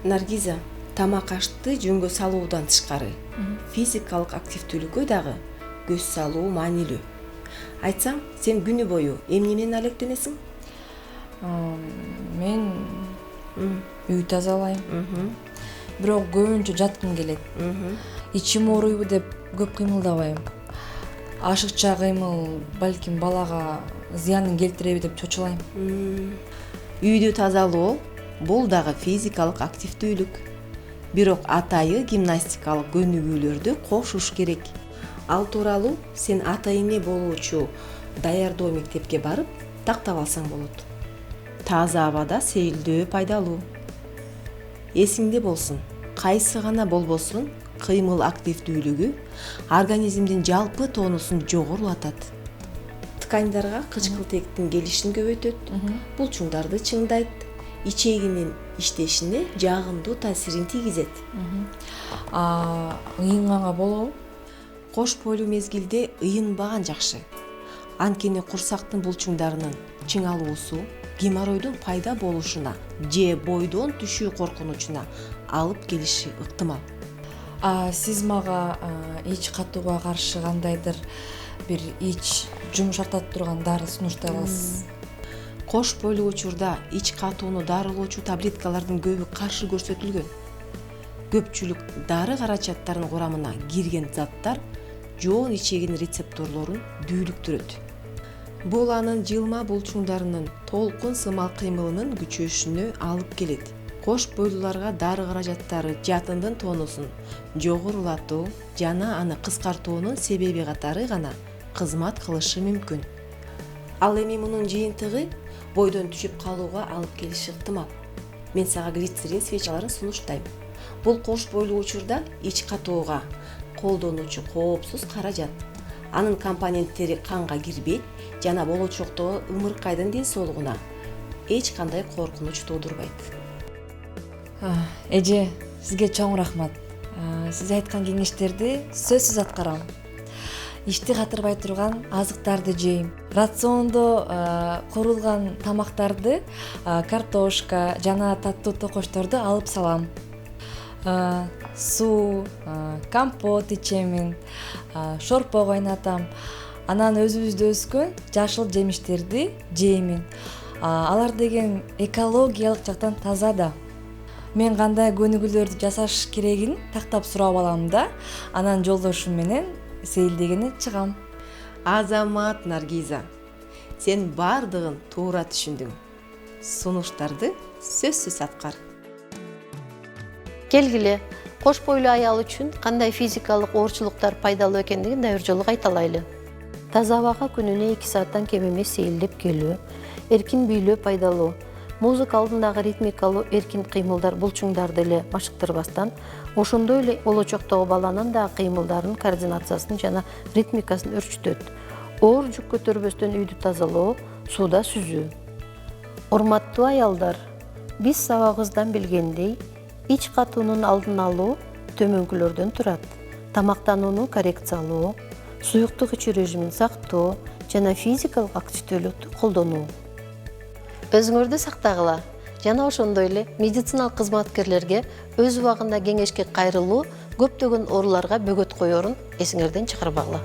Наргиза, тамак ашты жөнгө салуудан тышкары физикалык активдүүлүккө дагы көз салуу маанилүү. Айтсам, сен күнү бою эмне менен алектенесиң? Мен үй тазалайм. Бирок көбүнчө жаткым келет. Ичим ооруйбу деп көп кыймылдабайм. Ашыкча кыймыл балким балага зыянын келтиреби деп чочулайм. Үйдү тазалоо бул дагы физикалык активдүүлүк. Бирок атайы гимнастикалык көнүгүүлөрдү кошуш керек. Ал тууралуу сен атайыңе болуучу даярдоо мектепке барып тактап алсаң болот. Таза абада сейилдөө пайдалуу. Эсиңде болсун, кайсы гана болбосун, кыймыл активдүүлүгү организмдин жалпы тонусун жогорулатат. Тканьдарга кычкылтектин келишин көбөйтөт, булчуңдарды чыңдайт, ичегинин иштешине жагымдуу таасирин тийгизет. Ыйынганга болобу? Кош бойлуу мезгилде ыйынбаган жакшы. Анткени курсактын булчуңдарынын чыңалуусу геморройдун пайда болушуна же бойдон түшүү коркунучуна алып келиши ыктымал. Сиз мага ич катууга каршы кандайдыр бир ич жумшартат турган дары сунуштай аласыз? Кош бойлуу учурда ич катууну дарылоочу таблеткалардын көбү каршы көрсөтүлгөн. Көпчүлүк дары карачаттарынын курамына кирген заттар жоон ичегинин рецепторлорун дүүлүктүрөт. Бул анын жылма булчуңдарынын толкун сымал кыймылынын күчөшүнө алып келет. Кош бойлууларга дары каражаттары жатындын тонусун жогорулатуу жана аны кыскартуунун себеби катары гана кызмат кылышы мүмкүн. Ал эми мунун жыйынтыгы бойдон түшүп калууга алып келиши ыктымал. Мен сага глицерин свечаларын сунуштайм. Бул кош бойлуу учурда ич катууга колдонуучу коопсуз каражат. Анын компоненттери канга кирбейт жана болочоктогу ымыркайдын ден соолугуна эч кандай коркунуч туудурбайт. Эже, сизге чоң рахмат. Сиз айткан кеңештерди сөзсүз аткарам. Ишти катырбай турган азыктарды жейм. Рациондо курулган тамактарды, картошка жана таттуу токочторду алып салам. Суу, компот ичемин, шорпо кайнатам. Анан өзүбүздө өскөн жашыл жемиштерди жеймин. Алар деген экологиялык жактан таза да. Мен кандай көнүгүүлөрдү жасаш керегин тактап сурап алам да, анан жолдошум менен сейилдегени чыгам. Азамат Наргиза, сен бардыгын туура түшүндүң. Сунуштарды сөзсүз аткар. Келгиле, кош бойлуу аял үчүн кандай физикалык оорчулуктар пайдалуу экендигин да бир жолу кайталайлы. Таза абага күнүнө 2 сааттан кем эмес сейилдеп келүү, эркин бийлөө пайдалуу. Музыка алдындагы ритмикалуу эркин кыймылдар булчуңдарды эле машыктырбастан, ошондой эле болочоктогу баланын да кыймылдарынын координациясын жана ритмикасын өрчүтөт. Оор жүк көтөрбөстөн үйдү тазалоо, сууда сүзүү. Урматтуу аялдар, биз сабагыбыздан билгендей, ич катуунун алдын алуу төмөнкүлөрдөн турат. Тамактанууну коррекциялоо, суюктук ичүү режимин сактоо жана физикалык активдүүлүктү колдонуу. Өзүңөрдү сактагыла жана ошондой эле медициналык кызматкерлерге өз убагында кеңешке кайрылуу көптөгөн ооруларга бөгөт коерун эсиңерден чыгарбагыла.